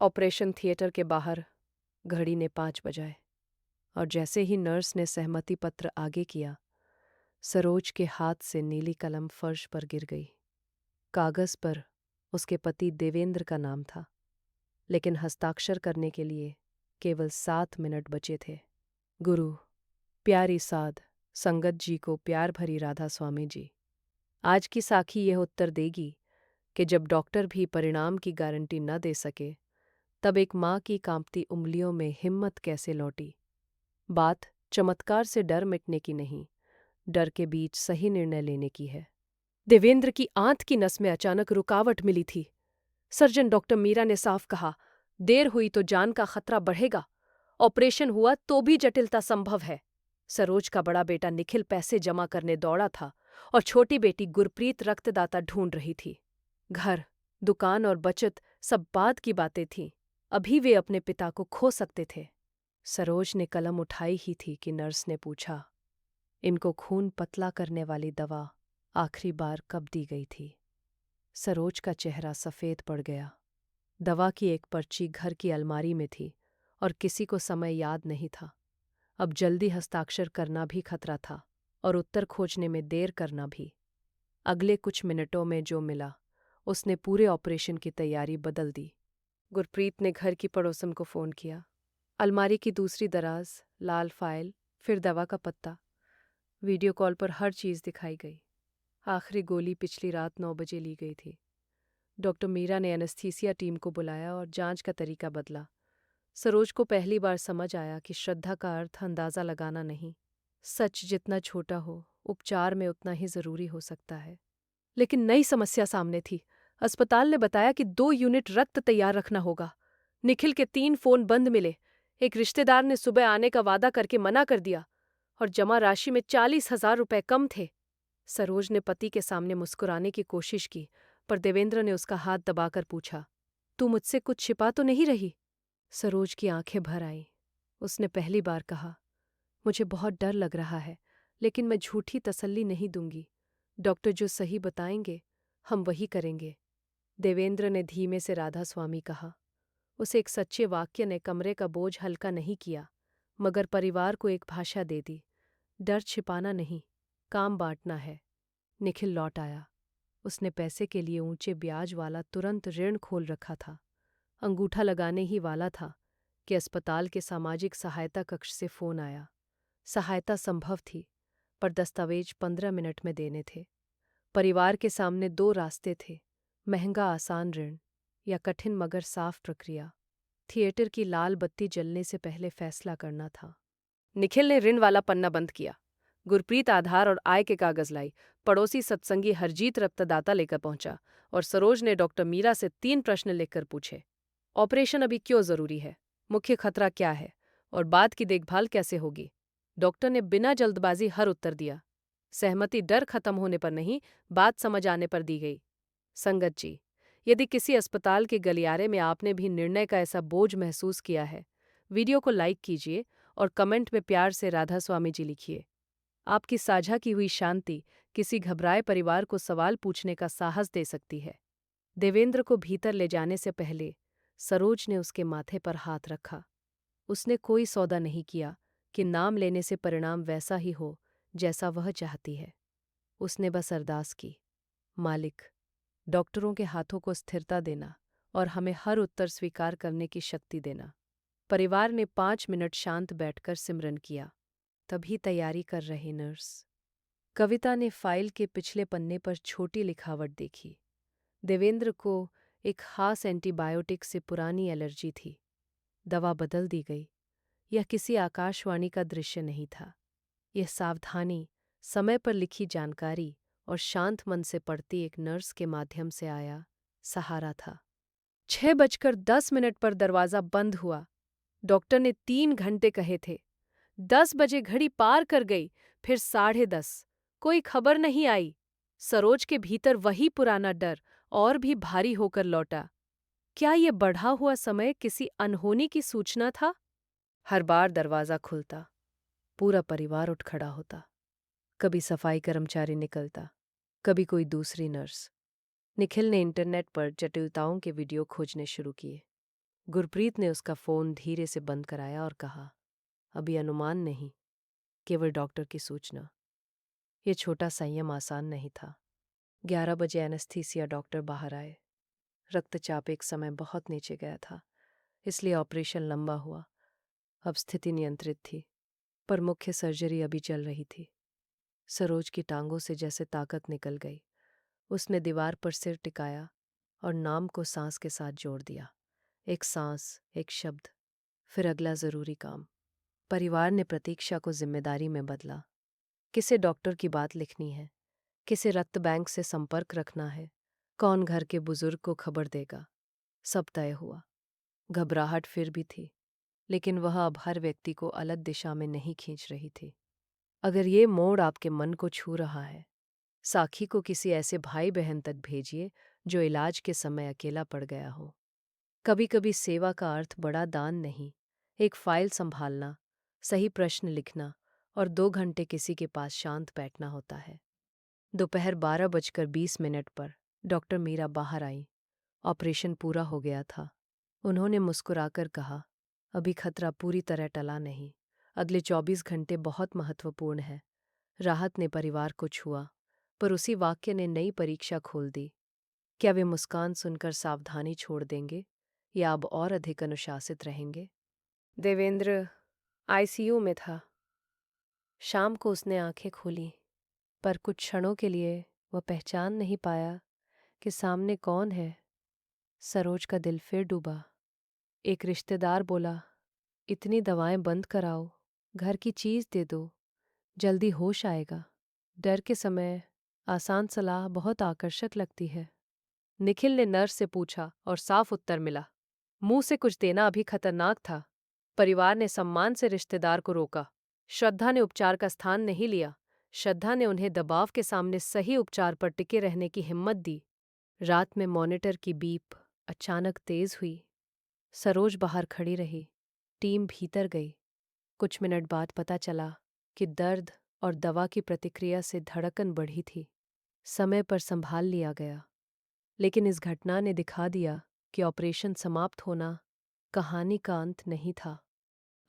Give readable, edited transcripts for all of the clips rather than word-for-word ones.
Operation theatre के बाहर घड़ी ने 5 बजाए और जैसे ही नर्स ने सहमति पत्र आगे किया, सरोज के हाथ से नीली कलम फर्श पर गिर गई। कागज पर उसके पति देवेंद्र का नाम था, लेकिन हस्ताक्षर करने के लिए केवल 7 मिनट बचे थे। गुरु, प्यारी साध, संगत जी को प्यार भरी राधा स्वामी जी। आज की साखी यह उत्तर देगी कि जब डॉक्टर भी परिणाम की गारंटी न दे सके, तब एक माँ की कांपती उंगलियों में हिम्मत कैसे लौटी। बात चमत्कार से डर मिटने की नहीं, डर के बीच सही निर्णय लेने की है। देवेंद्र की आंत की नस में अचानक रुकावट मिली थी। सर्जन डॉक्टर मीरा ने साफ कहा, देर हुई तो जान का खतरा बढ़ेगा। ऑपरेशन हुआ तो भी जटिलता संभव है। सरोज का बड़ा बेटा निखिल पैसे जमा करने दौड़ा था और छोटी बेटी गुरप्रीत रक्तदाता ढूंढ रही थी। घर, दुकान और बचत सब बाद की बातें थीं। अभी वे अपने पिता को खो सकते थे। सरोज ने कलम उठाई ही थी कि नर्स ने पूछा, इनको खून पतला करने वाली दवा आखिरी बार कब दी गई थी? सरोज का चेहरा सफ़ेद पड़ गया। दवा की एक पर्ची घर की अलमारी में थी और किसी को समय याद नहीं था। अब जल्दी हस्ताक्षर करना भी खतरा था और उत्तर खोजने में देर करना भी। अगले कुछ मिनटों में जो मिला, उसने पूरे ऑपरेशन की तैयारी बदल दी। गुरप्रीत ने घर की पड़ोसन को फ़ोन किया। अलमारी की दूसरी दराज, लाल फाइल, फिर दवा का पत्ता। वीडियो कॉल पर हर चीज़ दिखाई गई। आखिरी गोली पिछली रात 9 बजे ली गई थी। डॉक्टर मीरा ने एनेस्थीसिया टीम को बुलाया और जांच का तरीका बदला। सरोज को पहली बार समझ आया कि श्रद्धा का अर्थ अंदाज़ा लगाना नहीं। सच जितना छोटा हो, उपचार में उतना ही ज़रूरी हो सकता है। लेकिन नई समस्या सामने थी। अस्पताल ने बताया कि 2 यूनिट रक्त तैयार रखना होगा। निखिल के 3 फ़ोन बंद मिले। एक रिश्तेदार ने सुबह आने का वादा करके मना कर दिया और जमा राशि में 40,000 रुपए कम थे। सरोज ने पति के सामने मुस्कुराने की कोशिश की, पर देवेंद्र ने उसका हाथ दबाकर पूछा, तू मुझसे कुछ छिपा तो नहीं रही? सरोज की आंखें भर आईं। उसने पहली बार कहा, मुझे बहुत डर लग रहा है, लेकिन मैं झूठी तसल्ली नहीं दूंगी। डॉक्टर जो सही बताएंगे, हम वही करेंगे। देवेंद्र ने धीमे से राधा स्वामी कहा। उसे एक सच्चे वाक्य ने कमरे का बोझ हल्का नहीं किया, मगर परिवार को एक भाषा दे दी। डर छिपाना नहीं, काम बांटना है। निखिल लौट आया। उसने पैसे के लिए ऊंचे ब्याज वाला तुरंत ऋण खोल रखा था। अंगूठा लगाने ही वाला था कि अस्पताल के सामाजिक सहायता कक्ष से फोन आया। सहायता संभव थी, पर दस्तावेज 15 मिनट में देने थे। परिवार के सामने 2 रास्ते थे, महंगा आसान ऋण या कठिन मगर साफ प्रक्रिया। थिएटर की लाल बत्ती जलने से पहले फैसला करना था। निखिल ने ऋण वाला पन्ना बंद किया। गुरप्रीत आधार और आय के कागज लाई। पड़ोसी सत्संगी हरजीत रक्तदाता लेकर पहुंचा और सरोज ने डॉक्टर मीरा से 3 प्रश्न लिखकर पूछे। ऑपरेशन अभी क्यों जरूरी है? मुख्य खतरा क्या है? और बाद की देखभाल कैसे होगी? डॉक्टर ने बिना जल्दबाजी हर उत्तर दिया। सहमति डर खत्म होने पर नहीं, बात समझ आने पर दी गई। संगत जी, यदि किसी अस्पताल के गलियारे में आपने भी निर्णय का ऐसा बोझ महसूस किया है, वीडियो को लाइक कीजिए और कमेंट में प्यार से राधा स्वामी जी लिखिए। आपकी साझा की हुई शांति किसी घबराए परिवार को सवाल पूछने का साहस दे सकती है। देवेंद्र को भीतर ले जाने से पहले सरोज ने उसके माथे पर हाथ रखा। उसने कोई सौदा नहीं किया कि नाम लेने से परिणाम वैसा ही हो जैसा वह चाहती है। उसने बस अरदास की, मालिक, डॉक्टरों के हाथों को स्थिरता देना और हमें हर उत्तर स्वीकार करने की शक्ति देना। परिवार ने 5 मिनट शांत बैठकर सिमरन किया। तभी तैयारी कर रहे नर्स। कविता ने फाइल के पिछले पन्ने पर छोटी लिखावट देखी। देवेंद्र को एक खास एंटीबायोटिक से पुरानी एलर्जी थी। दवा बदल दी गई। यह किसी आकाशवाणी का दृश्य नहीं था। यह सावधानी, समय पर लिखी जानकारी और शांत मन से पढ़ती एक नर्स के माध्यम से आया सहारा था। 6:10 पर दरवाजा बंद हुआ। डॉक्टर ने 3 घंटे कहे थे। 10 बजे घड़ी पार कर गई, फिर 10:30। कोई खबर नहीं आई। सरोज के भीतर वही पुराना डर और भी भारी होकर लौटा। क्या ये बढ़ा हुआ समय किसी अनहोनी की सूचना था? हर बार दरवाजा खुलता, पूरा परिवार उठ खड़ा होता। कभी सफाई कर्मचारी निकलता, कभी कोई दूसरी नर्स। निखिल ने इंटरनेट पर जटिलताओं के वीडियो खोजने शुरू किए। गुरप्रीत ने उसका फ़ोन धीरे से बंद कराया और कहा, अभी अनुमान नहीं, केवल डॉक्टर की सूचना। ये छोटा संयम आसान नहीं था। 11 बजे एनेस्थीसिया डॉक्टर बाहर आए। रक्तचाप एक समय बहुत नीचे गया था, इसलिए ऑपरेशन लंबा हुआ। अब स्थिति नियंत्रित थी, पर मुख्य सर्जरी अभी चल रही थी। सरोज की टांगों से जैसे ताकत निकल गई। उसने दीवार पर सिर टिकाया और नाम को सांस के साथ जोड़ दिया। एक सांस, एक शब्द, फिर अगला जरूरी काम। परिवार ने प्रतीक्षा को जिम्मेदारी में बदला। किसे डॉक्टर की बात लिखनी है, किसे रक्त बैंक से संपर्क रखना है, कौन घर के बुजुर्ग को खबर देगा। सब तय हुआ। घबराहट फिर भी थी, लेकिन वह अब हर व्यक्ति को अलग दिशा में नहीं खींच रही थी। अगर ये मोड़ आपके मन को छू रहा है, साखी को किसी ऐसे भाई बहन तक भेजिए जो इलाज के समय अकेला पड़ गया हो। कभी कभी सेवा का अर्थ बड़ा दान नहीं, एक फाइल संभालना, सही प्रश्न लिखना और 2 घंटे किसी के पास शांत बैठना होता है। दोपहर 12:20 पर डॉक्टर मीरा बाहर आई। ऑपरेशन पूरा हो गया था। उन्होंने मुस्कुराकर कहा, अभी खतरा पूरी तरह टला नहीं, अगले 24 घंटे बहुत महत्वपूर्ण है। राहत ने परिवार को छुआ, पर उसी वाक्य ने नई परीक्षा खोल दी। क्या वे मुस्कान सुनकर सावधानी छोड़ देंगे या अब और अधिक अनुशासित रहेंगे? देवेंद्र आईसीयू में था। शाम को उसने आंखें खोली, पर कुछ क्षणों के लिए वह पहचान नहीं पाया कि सामने कौन है। सरोज का दिल फिर डूबा। एक रिश्तेदार बोला, इतनी दवाएं बंद कराओ, घर की चीज दे दो, जल्दी होश आएगा। डर के समय आसान सलाह बहुत आकर्षक लगती है। निखिल ने नर्स से पूछा और साफ उत्तर मिला। मुंह से कुछ देना अभी खतरनाक था। परिवार ने सम्मान से रिश्तेदार को रोका। श्रद्धा ने उपचार का स्थान नहीं लिया। श्रद्धा ने उन्हें दबाव के सामने सही उपचार पर टिके रहने की हिम्मत दी। रात में मॉनिटर की बीप अचानक तेज हुई। सरोज बाहर खड़ी रही। टीम भीतर गई। कुछ मिनट बाद पता चला कि दर्द और दवा की प्रतिक्रिया से धड़कन बढ़ी थी। समय पर संभाल लिया गया, लेकिन इस घटना ने दिखा दिया कि ऑपरेशन समाप्त होना कहानी का अंत नहीं था।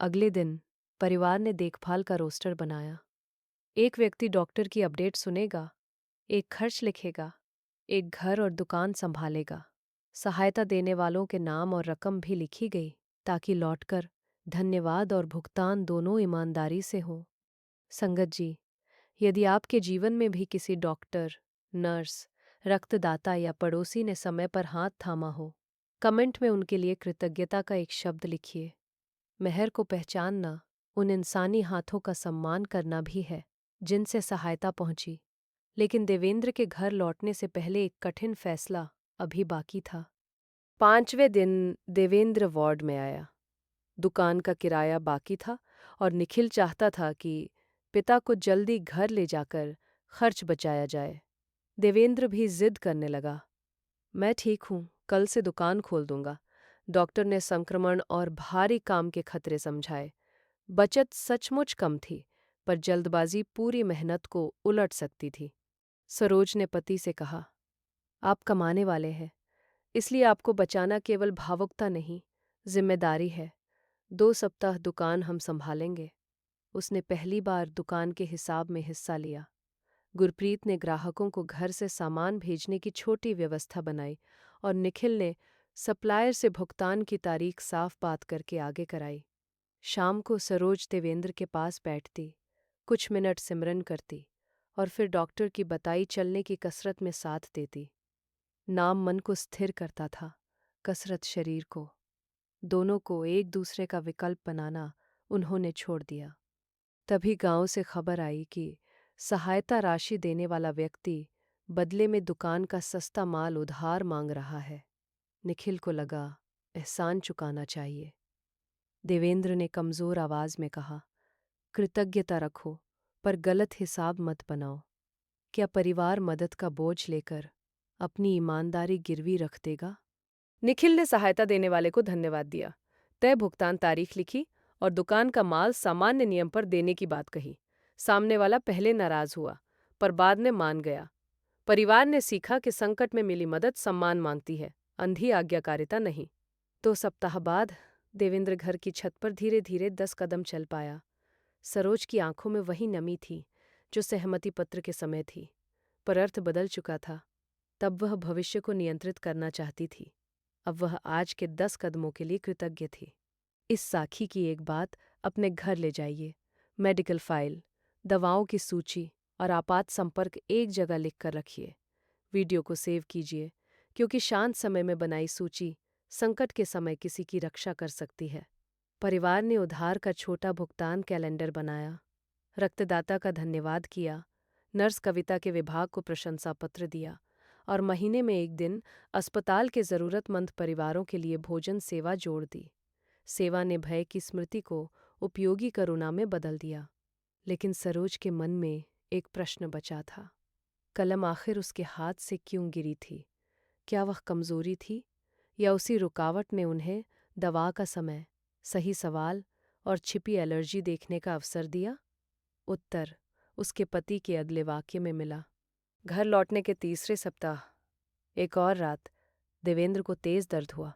अगले दिन परिवार ने देखभाल का रोस्टर बनाया। एक व्यक्ति डॉक्टर की अपडेट सुनेगा, एक खर्च लिखेगा, एक घर और दुकान संभालेगा। सहायता देने वालों के नाम और रकम भी लिखी गई, ताकि लौटकर धन्यवाद और भुगतान दोनों ईमानदारी से हो। संगत जी, यदि आपके जीवन में भी किसी डॉक्टर, नर्स, रक्तदाता या पड़ोसी ने समय पर हाथ थामा हो, कमेंट में उनके लिए कृतज्ञता का एक शब्द लिखिए। मेहर को पहचानना उन इंसानी हाथों का सम्मान करना भी है जिनसे सहायता पहुंची। लेकिन देवेंद्र के घर लौटने से पहले एक कठिन फैसला अभी बाकी था। 5वें दिन देवेंद्र वार्ड में आया। दुकान का किराया बाकी था और निखिल चाहता था कि पिता को जल्दी घर ले जाकर खर्च बचाया जाए। देवेंद्र भी जिद करने लगा, मैं ठीक हूँ, कल से दुकान खोल दूंगा। डॉक्टर ने संक्रमण और भारी काम के खतरे समझाए। बचत सचमुच कम थी, पर जल्दबाजी पूरी मेहनत को उलट सकती थी। सरोज ने पति से कहा, आप कमाने वाले हैं, इसलिए आपको बचाना केवल भावुकता नहीं, जिम्मेदारी है। 2 सप्ताह दुकान हम संभालेंगे। उसने पहली बार दुकान के हिसाब में हिस्सा लिया। गुरप्रीत ने ग्राहकों को घर से सामान भेजने की छोटी व्यवस्था बनाई और निखिल ने सप्लायर से भुगतान की तारीख साफ बात करके आगे कराई। शाम को सरोज देवेंद्र के पास बैठती, कुछ मिनट सिमरन करती और फिर डॉक्टर की बताई चलने की कसरत में साथ देती। नाम मन को स्थिर करता था, कसरत शरीर को। दोनों को एक दूसरे का विकल्प बनाना उन्होंने छोड़ दिया। तभी गांव से खबर आई कि सहायता राशि देने वाला व्यक्ति बदले में दुकान का सस्ता माल उधार मांग रहा है। निखिल को लगा एहसान चुकाना चाहिए। देवेंद्र ने कमजोर आवाज में कहा, कृतज्ञता रखो, पर गलत हिसाब मत बनाओ। क्या परिवार मदद का बोझ लेकर अपनी ईमानदारी गिरवी रख देगा? निखिल ने सहायता देने वाले को धन्यवाद दिया, तय भुगतान तारीख लिखी और दुकान का माल सामान्य नियम पर देने की बात कही। सामने वाला पहले नाराज हुआ, पर बाद में मान गया। परिवार ने सीखा कि संकट में मिली मदद सम्मान मांगती है, अंधी आज्ञाकारिता नहीं। 2 सप्ताह बाद देवेंद्र घर की छत पर धीरे धीरे 10 कदम चल पाया। सरोज की आंखों में वही नमी थी जो सहमति पत्र के समय थी, पर अर्थ बदल चुका था। तब वह भविष्य को नियंत्रित करना चाहती थी, अब वह आज के 10 कदमों के लिए कृतज्ञ थी। इस साखी की एक बात अपने घर ले जाइए। मेडिकल फाइल, दवाओं की सूची और आपात संपर्क एक जगह लिख कर रखिए। वीडियो को सेव कीजिए, क्योंकि शांत समय में बनाई सूची संकट के समय किसी की रक्षा कर सकती है। परिवार ने उधार का छोटा भुगतान कैलेंडर बनाया, रक्तदाता का धन्यवाद किया, नर्स कविता के विभाग को प्रशंसा पत्र दिया और महीने में एक दिन अस्पताल के जरूरतमंद परिवारों के लिए भोजन सेवा जोड़ दी। सेवा ने भय की स्मृति को उपयोगी करुणा में बदल दिया। लेकिन सरोज के मन में एक प्रश्न बचा था। कलम आखिर उसके हाथ से क्यों गिरी थी? क्या वह कमजोरी थी या उसी रुकावट ने उन्हें दवा का समय, सही सवाल और छिपी एलर्जी देखने का अवसर दिया? उत्तर उसके पति के अगले वाक्य में मिला। घर लौटने के तीसरे सप्ताह, एक और रात, देवेंद्र को तेज दर्द हुआ।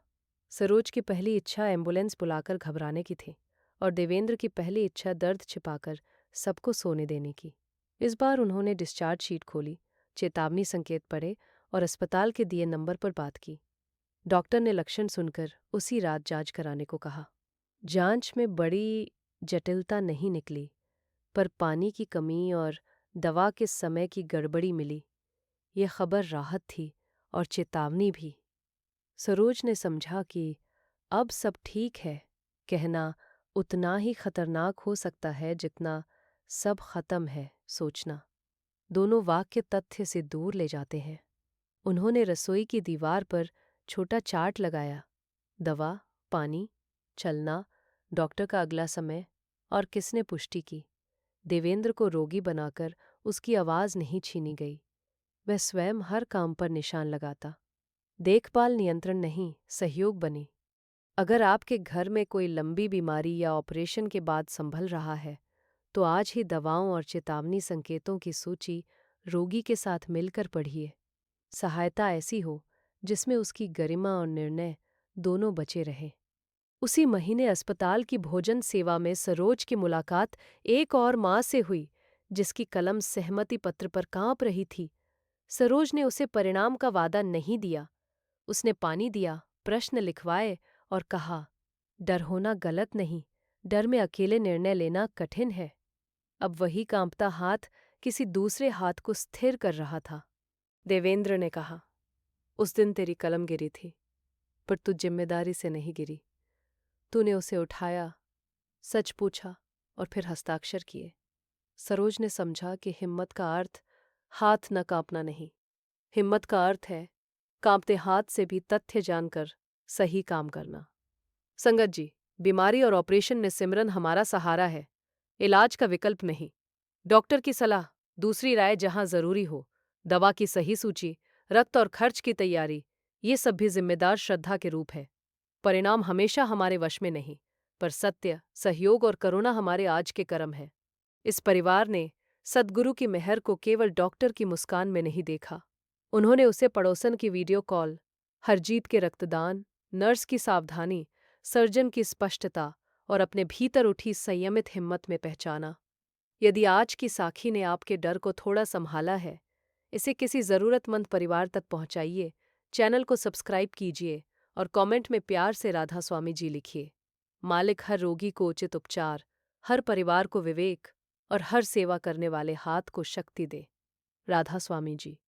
सरोज की पहली इच्छा एम्बुलेंस बुलाकर घबराने की थी और देवेंद्र की पहली इच्छा दर्द छिपाकर सबको सोने देने की। इस बार उन्होंने डिस्चार्ज शीट खोली, चेतावनी संकेत पढ़े और अस्पताल के दिए नंबर पर बात की। डॉक्टर ने लक्षण सुनकर उसी रात जांच कराने को कहा। जांच में बड़ी जटिलता नहीं निकली, पर पानी की कमी और दवा के समय की गड़बड़ी मिली। यह खबर राहत थी और चेतावनी भी। सरोज ने समझा कि अब सब ठीक है कहना उतना ही खतरनाक हो सकता है जितना सब खत्म है सोचना। दोनों वाक्य तथ्य से दूर ले जाते हैं। उन्होंने रसोई की दीवार पर छोटा चार्ट लगाया। दवा, पानी, चलना, डॉक्टर का अगला समय और किसने पुष्टि की। देवेंद्र को रोगी बनाकर उसकी आवाज नहीं छीनी गई। वह स्वयं हर काम पर निशान लगाता। देखभाल नियंत्रण नहीं, सहयोग बने। अगर आपके घर में कोई लंबी बीमारी या ऑपरेशन के बाद संभल रहा है, तो आज ही दवाओं और चेतावनी संकेतों की सूची रोगी के साथ मिलकर पढ़िए। सहायता ऐसी हो जिसमें उसकी गरिमा और निर्णय दोनों बचे रहें। उसी महीने अस्पताल की भोजन सेवा में सरोज की मुलाकात एक और माँ से हुई, जिसकी कलम सहमति पत्र पर कांप रही थी। सरोज ने उसे परिणाम का वादा नहीं दिया। उसने पानी दिया, प्रश्न लिखवाए और कहा, डर होना गलत नहीं, डर में अकेले निर्णय लेना कठिन है। अब वही कांपता हाथ किसी दूसरे हाथ को स्थिर कर रहा था। देवेंद्र ने कहा, उस दिन तेरी कलम गिरी थी, पर तू जिम्मेदारी से नहीं गिरी। तूने उसे उठाया, सच पूछा और फिर हस्ताक्षर किए। सरोज ने समझा कि हिम्मत का अर्थ हाथ न कांपना नहीं, हिम्मत का अर्थ है कांपते हाथ से भी तथ्य जानकर सही काम करना। संगत जी, बीमारी और ऑपरेशन में सिमरन हमारा सहारा है, इलाज का विकल्प नहीं। डॉक्टर की सलाह, दूसरी राय जहां जरूरी हो, दवा की सही सूची, रक्त और खर्च की तैयारी, ये सब भी जिम्मेदार श्रद्धा के रूप है। परिणाम हमेशा हमारे वश में नहीं, पर सत्य, सहयोग और करुणा हमारे आज के कर्म है। इस परिवार ने सद्गुरु की मेहर को केवल डॉक्टर की मुस्कान में नहीं देखा। उन्होंने उसे पड़ोसन की वीडियो कॉल, हरजीत के रक्तदान, नर्स की सावधानी, सर्जन की स्पष्टता और अपने भीतर उठी संयमित हिम्मत में पहचाना। यदि आज की साखी ने आपके डर को थोड़ा संभाला है, इसे किसी जरूरतमंद परिवार तक पहुंचाइए। चैनल को सब्सक्राइब कीजिए और कमेंट में प्यार से राधा स्वामी जी लिखिए। मालिक हर रोगी को उचित उपचार, हर परिवार को विवेक और हर सेवा करने वाले हाथ को शक्ति दे। राधा स्वामी जी।